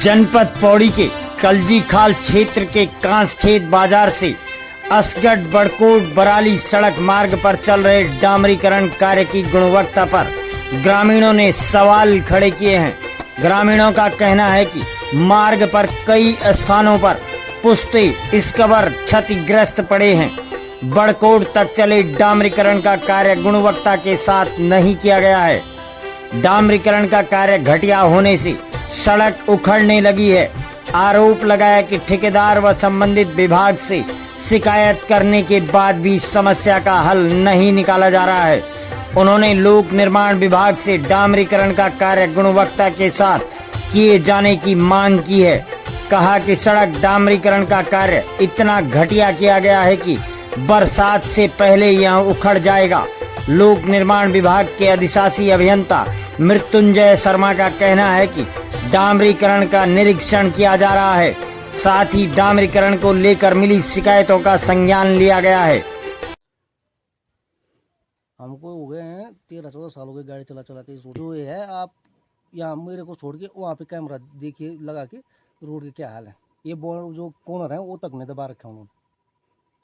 जनपद पौड़ी के कलजी खाल क्षेत्र के कांसखेत बाजार से असगढ़ बड़कोट बराली सड़क मार्ग पर चल रहे डामरीकरण कार्य की गुणवत्ता पर ग्रामीणों ने सवाल खड़े किए हैं। ग्रामीणों का कहना है कि मार्ग पर कई स्थानों पर पुस्ते इसकबर क्षतिग्रस्त पड़े हैं। बड़कोट तक चले डामरीकरण का कार्य गुणवत्ता के साथ नहीं किया गया है। डामरीकरण का कार्य घटिया होने से सड़क उखड़ने लगी है। आरोप लगाया कि ठेकेदार व संबंधित विभाग से शिकायत करने के बाद भी समस्या का हल नहीं निकाला जा रहा है। उन्होंने लोक निर्माण विभाग से डामरीकरण का कार्य गुणवत्ता के साथ किए जाने की मांग की है। कहा कि सड़क डामरीकरण का कार्य इतना घटिया किया गया है कि बरसात से पहले यह उखड़ जाएगा। लोक निर्माण विभाग के अधिशासी अभियंता मृत्युंजय शर्मा का कहना है कि डामरीकरण का निरीक्षण किया जा रहा है, साथ ही डामरीकरण को लेकर मिली शिकायतों का संज्ञान लिया गया है। हमको हो गए हैं 13-14 सालों की गाड़ी चला चला के जो ये है, आप यहाँ मेरे को छोड़ के वहाँ पे कैमरा देखिए लगा के रोड के क्या हाल है। ये जो कॉर्नर है वो तक नहीं दबा रखा उन्होंने।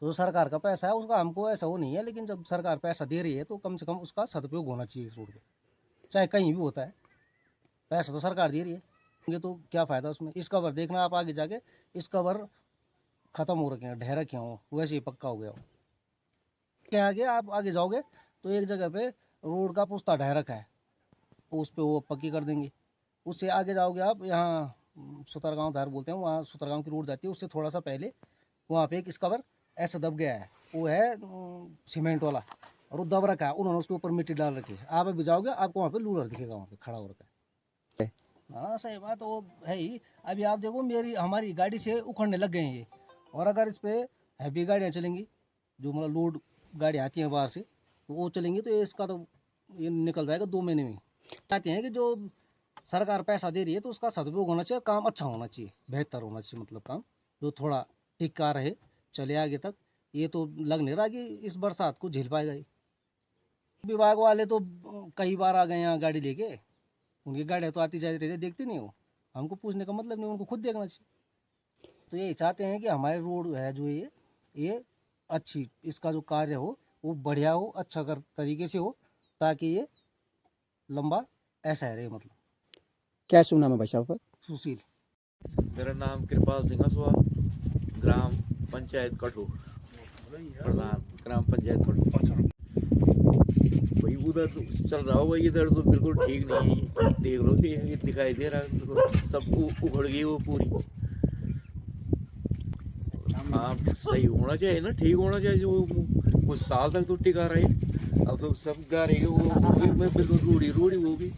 तो सरकार का पैसा है उसका हमको ऐसा वो नहीं है, लेकिन जब सरकार पैसा दे रही है तो कम से कम उसका सदुपयोग होना चाहिए इस रोड पे, चाहे कहीं भी होता है। पैसा तो सरकार दे रही है, ये तो क्या फ़ायदा उसमें। इस कवर देखना आप आगे जाके, इस कवर ख़त्म हो रखे हैं, ढह रखे हों, वैसे ही पक्का हो गया हो। क्या आगे आप आगे जाओगे तो एक जगह पे रोड का पुस्ता ढह रखा है, उस पर वो पक्की कर देंगे। उससे आगे जाओगे आप, यहाँ सुतरगांव धार बोलते हैं, वहाँ सुतरगांव की रोड जाती है, उससे थोड़ा सा पहले वहाँ पे एक इस कवर ऐसा दब गया है, वो है सीमेंट वाला, और वो दब रखा है, उन्होंने उसके ऊपर मिट्टी डाल रखी है। आप अभी जाओगे आपको वहाँ पे लूलर दिखेगा, वहाँ पे खड़ा हो रखा है। हाँ सही बात वो है ही। अभी आप देखो हमारी गाड़ी से उखड़ने लग गए हैं ये, और अगर इस पे हैवी गाड़ियाँ चलेंगी, जो मतलब लोड गाड़ी आती हैं बाहर से, तो वो चलेंगी तो इसका तो ये निकल जाएगा 2 महीने में। चाहते हैं कि जो सरकार पैसा दे रही है तो उसका सदुपयोग होना चाहिए, काम अच्छा होना चाहिए, बेहतर होना चाहिए, मतलब काम जो थोड़ा टिका रहे, चले आगे तक। ये तो लग नहीं रहा कि इस बरसात को झेल पाएगा। विभाग वाले तो कई बार आ गए यहाँ गाड़ी लेके, उनकी गाड़ियाँ तो आती जाती रहती है, देखते नहीं हो। हमको पूछने का मतलब नहीं, उनको खुद देखना चाहिए। तो यही चाहते हैं कि हमारे रोड है जो ये अच्छी, इसका जो कार्य हो वो बढ़िया हो, अच्छा कर तरीके से हो, ताकि ये लंबा ऐसा रहे। मतलब क्या शुभ नाम है भाई साहब? सुशील। मेरा नाम कृपाल सिंह असवाल, ग्राम पंचायत कठू, प्रधान ग्राम पंचायत कठू। भाई उधर चल रहा हो, इधर तो बिल्कुल ठीक नहीं है। देख लो ये दिखाई दे रहा है, तो सब उखड़ गई वो पूरी। हाँ सही होना चाहिए ना, ठीक होना चाहिए, जो कुछ साल तक तो टिका रहे। अब तो सब गाड़ी वो बिल्कुल रूढ़ी वो भी।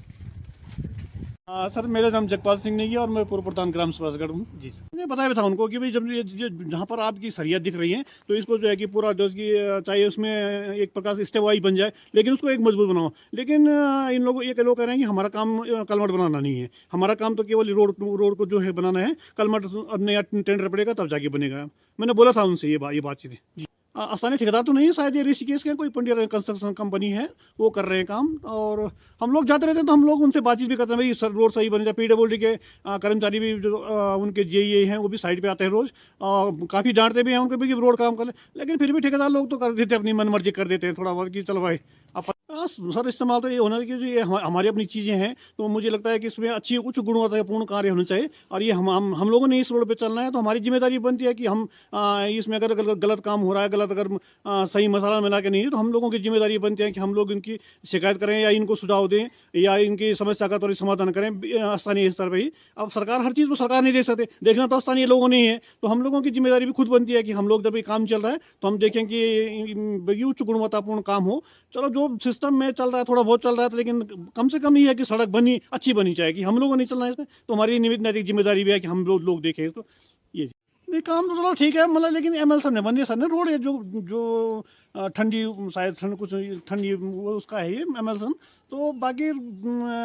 सर मेरा नाम जगपाल सिंह नेगी और मैं पूर्व प्रधान ग्राम सभासगढ़ हूँ जी। सर मैंने बताया था उनको कि भाई जब ये जहाँ पर आपकी सरिया दिख रही है तो इसको जो है कि पूरा जो कि चाहे उसमें एक प्रकार से स्टेप वाइज बन जाए, लेकिन उसको एक मजबूत बनाओ। लेकिन इन लोगों ये लोग कह रहे हैं कि हमारा काम कलमट बनाना नहीं है, हमारा काम तो केवल रोड को जो है बनाना है। कलमट अब नया टेंडर पड़ेगा तब जाके बनेगा। मैंने बोला था उनसे ये बातचीत जी। स्थानीय ठेकेदार तो नहीं है, शायद ये ऋषिकेश के कोई पंडिया कंस्ट्रक्शन कंपनी है, वो कर रहे हैं काम। और हम लोग जाते रहते हैं तो हम लोग उनसे बातचीत भी करते हैं, भाई रोड सही बने जाए। PWD के कर्मचारी भी जो उनके JEA हैं वो भी साइड पे आते हैं रोज, और काफ़ी डांटते भी हैं उनको भी कि रोड काम कर ले, लेकिन फिर भी ठेकेदार लोग तो कर देते हैं, अपनी मन मर्जी कर देते हैं थोड़ा बहुत कि चलो भाई सर इस्तेमाल तो ये होना चाहिए कि ये हमारी अपनी चीज़ें हैं। तो मुझे लगता है कि इसमें अच्छी उच्च गुणवत्तापूर्ण कार्य होने चाहिए, और ये हम लोगों ने इस रोड पे चलना है, तो हमारी जिम्मेदारी बनती है कि हम इसमें अगर गलत काम हो रहा है, गलत अगर सही मसाला मिला के नहीं है, तो हम लोगों की जिम्मेदारी बनती है कि हम लोग इनकी शिकायत करें या इनको सुझाव दें या इनकी समस्या का त्वरित समाधान करें स्थानीय स्तर पर ही। अब सरकार हर चीज़ को सरकार नहीं देख सकते, देखना तो स्थानीय लोगों ने ही है। तो हम लोगों की जिम्मेदारी भी खुद बनती है कि हम लोग जब ये काम चल रहा है तो हम देखें कि उच्च गुणवत्तापूर्ण काम हो। चलो जो सिस्टम में चल रहा है थोड़ा बहुत चल रहा है, तो लेकिन कम से कम ये है कि सड़क अच्छी बनी चाहिए, कि हम लोगों ने चलना है इसमें, तो हमारी नैतिक जिम्मेदारी भी है कि हम लोग देखें इसको। ये नहीं काम तो चलो ठीक है, मतलब लेकिन ML सर ने बन दिया, सर ने रोड है जो ठंडी शायद कुछ ठंडी उसका है ये ML सन। तो बाकी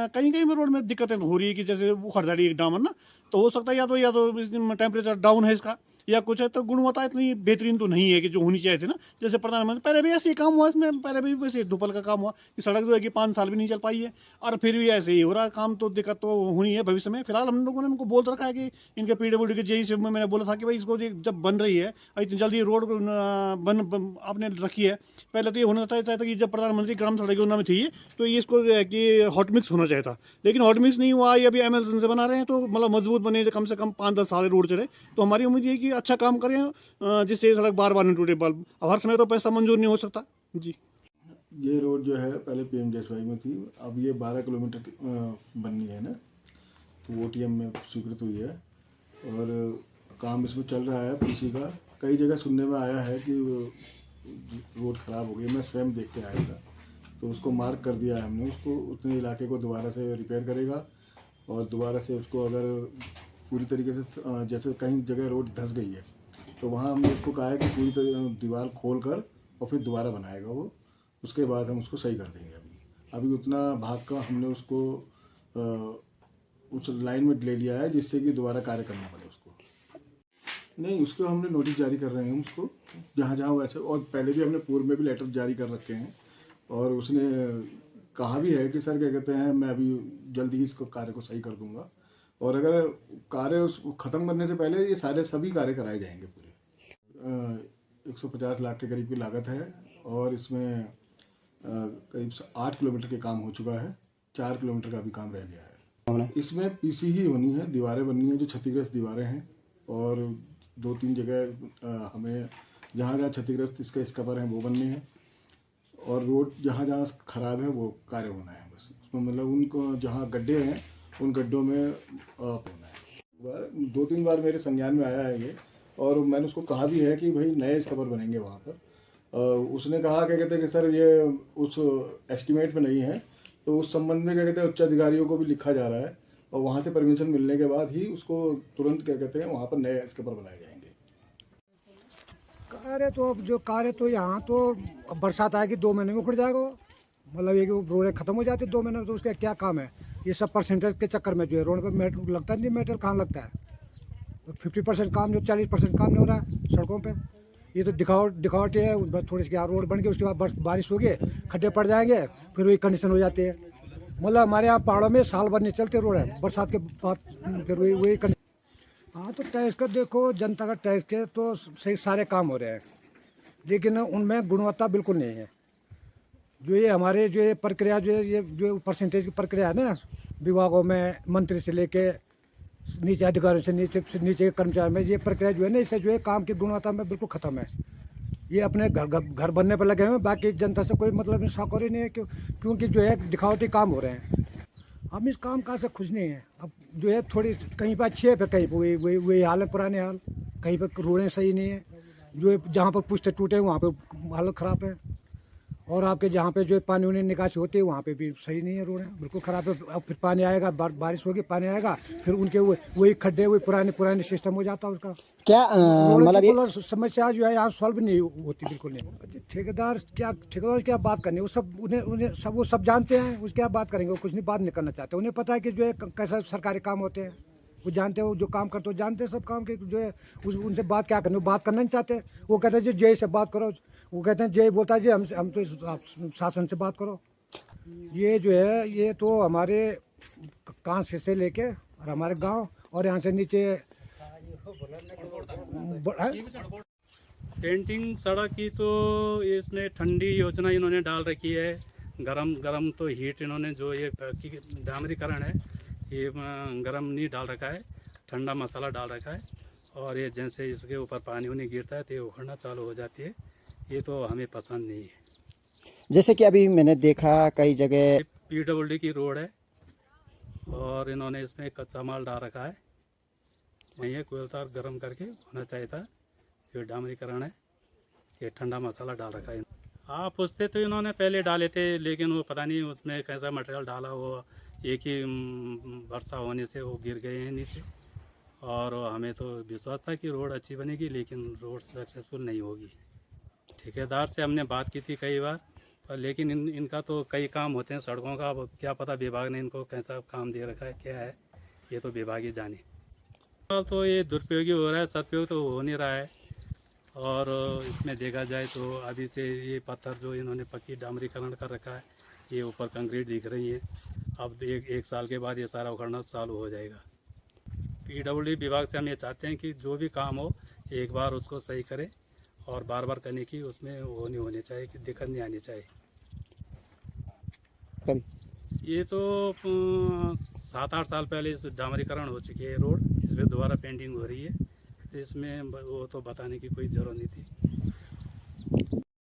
कहीं कहीं में रोड में दिक्कतें हो रही है कि जैसे उखड़ जा रही है डामर ना, तो हो सकता है या तो टेम्परेचर डाउन है इसका, या कुछ है, तो गुणवत्ता इतनी बेहतरीन तो नहीं है कि जो होनी चाहिए थी ना। जैसे प्रधानमंत्री पहले भी ऐसे ही काम हुआ, इसमें पहले भी वैसे दुपल का काम हुआ कि सड़क जो है कि 5 साल भी नहीं चल पाई है, और फिर भी ऐसे ही हो रहा है काम। तो दिक्कत तो होनी है भविष्य में। फिलहाल हम लोगों ने उनको बोल रखा है कि इनके PWD के जेई से मैंने बोला था कि भाई इसको जब बन रही है, इतनी जल्दी रोड आपने रखी है, पहले तो ये होना चाहिए था कि जब प्रधानमंत्री ग्राम सड़क योजना में थी तो ये इसको जो है कि हॉट मिक्स होना चाहिए था, लेकिन हॉट मिक्स नहीं हुआ। ये अभी एमएलसी से बना रहे हैं, तो मतलब मजबूत बने, कम से कम 5-10 साल रोड चले। तो हमारी उम्मीद ये कि अच्छा काम करें, जिससे ये सड़क बार बार नहीं टूटे। अब हर समय तो पैसा मंजूर नहीं हो सकता जी। ये रोड जो है पहले PMJSY में थी, अब ये 12 किलोमीटर की बननी है ना, तो OTM में स्वीकृत हुई है और काम इसमें चल रहा है PC का। कई जगह सुनने में आया है कि रोड ख़राब हो गई, मैं स्वयं देख के आया था, तो उसको मार्क कर दिया है हमने। उसको उतने इलाके को दोबारा से रिपेयर करेगा और दोबारा से उसको अगर पूरी तरीके से, जैसे कहीं जगह रोड धंस गई है तो वहाँ हमने उसको कहा है कि पूरी दीवार खोल कर और फिर दोबारा बनाएगा वो, उसके बाद हम उसको सही कर देंगे। अभी उतना भाग का हमने उसको उस लाइन में ले लिया है जिससे कि दोबारा कार्य करना पड़े उसको। नहीं, उसको हमने नोटिस जारी कर रहे हैं उसको, जहाँ जहाँ वैसे, और पहले भी हमने पूर्व में भी लेटर जारी कर रखे हैं, और उसने कहा भी है कि सर क्या कहते हैं, मैं अभी जल्दी ही इसको कार्य को सही कर दूंगा, और अगर कार्य ख़त्म करने से पहले ये सभी कार्य कराए जाएंगे पूरे। 150 लाख के करीब की लागत है, और इसमें करीब 8 किलोमीटर के काम हो चुका है, 4 किलोमीटर का भी काम रह गया है। इसमें PC ही होनी है, दीवारें बननी है जो क्षतिग्रस्त दीवारें हैं, और 2-3 जगह हमें जहाँ जहाँ क्षतिग्रस्त इसका पर हैं वो बनने हैं, और रोड जहाँ जहाँ ख़राब है वो कार्य होना है बस। उसमें मतलब उनको जहाँ गड्ढे हैं उन गड्ढों में होना है। 2-3 बार मेरे संज्ञान में आया है ये, और मैंने उसको कहा भी है कि भाई नए स्कबर बनेंगे वहाँ पर। उसने कहा क्या कहते हैं कि सर ये उस एस्टीमेट में नहीं है, तो उस संबंध में क्या कहते हैं उच्च अधिकारियों को भी लिखा जा रहा है, और वहाँ से परमिशन मिलने के बाद ही उसको तुरंत क्या कहते हैं वहाँ पर नए स्कबर बनाए जाएंगे। कार्य तो अब जो कार्य तो यहाँ तो अब बरसात आएगी 2 महीने में उखड़ जाएगा वो। मतलब ये कि रोडें खत्म हो जाती 2 महीने में, तो उसका क्या काम है। ये सब परसेंटेज के चक्कर में जो है रोड पर मेटल लगता नहीं, मेटल कहाँ लगता है। तो 50% काम, जो 40% काम नहीं हो रहा है सड़कों पे। ये तो दिखावटी है। बस थोड़ी सी रोड बन गई, उसके बाद बारिश होगी, खड्डे पड़ जाएंगे, फिर वही कंडीशन हो जाती है। मतलब हमारे यहाँ पहाड़ों में साल भर नहीं चलते रोड है, बरसात के बाद फिर वही कंडीशन। हाँ, तो टैक्स का देखो, जनता का टैक्स के तो सही सारे काम हो रहे हैं, लेकिन उनमें गुणवत्ता बिल्कुल नहीं है। जो ये हमारे जो ये प्रक्रिया, ये जो परसेंटेज की प्रक्रिया है ना, विभागों में मंत्री से लेके नीचे अधिकारियों से नीचे कर्मचारी में, ये प्रक्रिया जो है ना, इससे जो है काम की गुणवत्ता में बिल्कुल ख़त्म है। ये अपने घर बनने पर लगे हुए हैं, बाकी जनता से कोई मतलब नहीं, साकोरी नहीं है। क्योंकि जो है दिखावटी काम हो रहे हैं। हम इस काम का से खुश नहीं है। अब जो है थोड़ी कहीं पर अच्छी है, फिर कहीं पर वही हाल है, पुराने हाल। कहीं पर रोडें सही नहीं है, जो है जहाँ पर पुश्ते टूटे वहाँ पर हालत ख़राब है, और आपके जहाँ पे जो पानी उन्हें निकासी होती है वहाँ पे भी सही नहीं है, रोडें बिल्कुल ख़राब है। अब फिर पानी आएगा, बारिश होगी, पानी आएगा, फिर उनके वही खड्डे, वही पुराने सिस्टम हो जाता है उसका। क्या मतलब ये समस्या जो है यहाँ सॉल्व नहीं होती, बिल्कुल नहीं। ठेकेदार क्या बात करनी, वो सब उन्हें वो सब जानते हैं, उसकी क्या बात करेंगे। वो कुछ नहीं बात नहीं करना चाहते। उन्हें पता है कि जो है कैसा सरकारी काम होते हैं, वो जानते हैं, वो जो काम करते हो जानते हैं सब काम के, जो है उनसे बात क्या करनी, वो बात करना नहीं चाहते। वो कहते हैं जी जय से बात करो, वो कहते हैं जय बोलता है जी हम तो शासन से बात करो। ये जो है ये तो हमारे कांस से लेके और हमारे गांव और यहाँ से नीचे पेंटिंग सड़क की तो इसमें ठंडी योजना इन्होंने डाल रखी है। गरम तो हीट इन्होंने जो ये डामरीकरण है ये गरम नहीं डाल रखा है, ठंडा मसाला डाल रखा है। और ये जैसे इसके ऊपर पानी उन्हें गिरता है तो ये उखड़ना चालू हो जाती है। ये तो हमें पसंद नहीं है। जैसे कि अभी मैंने देखा कई जगह PWD की रोड है और इन्होंने इसमें कच्चा माल डाल रखा है। नहीं है, कोयलतार गर्म करके होना चाहिए था। ये डामरीकरण है, ये ठंडा मसाला डाल रखा है। हाँ, पूछते तो इन्होंने पहले डाले थे, लेकिन वो पता नहीं उसमें कैसा मटेरियल डाला, वो एक ही वर्षा होने से वो गिर गए हैं नीचे। और हमें तो विश्वास था कि रोड अच्छी बनेगी, लेकिन रोड सक्सेसफुल नहीं होगी। ठेकेदार से हमने बात की थी कई बार, पर लेकिन इनका तो कई काम होते हैं सड़कों का। अब क्या पता विभाग ने इनको कैसा काम दे रखा है, क्या है, ये तो विभाग ही जाने। फिलहाल तो ये दुरुपयोगी हो रहा है, सदुपयोग तो हो नहीं रहा है। और इसमें देखा जाए तो अभी से ये पत्थर जो इन्होंने पक्की डामरीकरण कर रखा है, ये ऊपर कंक्रीट दिख रही है। अब एक साल के बाद ये सारा उखड़ना चालू हो जाएगा। PWD विभाग से हम ये चाहते हैं कि जो भी काम हो एक बार उसको सही करें और बार बार करने की उसमें वो नहीं होनी चाहिए, कि दिक्कत नहीं आनी चाहिए। ये तो 7-8 साल पहले इस डामरीकरण हो चुकी है रोड, इस पर दोबारा पेंटिंग हो रही है, तो इसमें वो तो बताने की कोई ज़रूरत नहीं थी।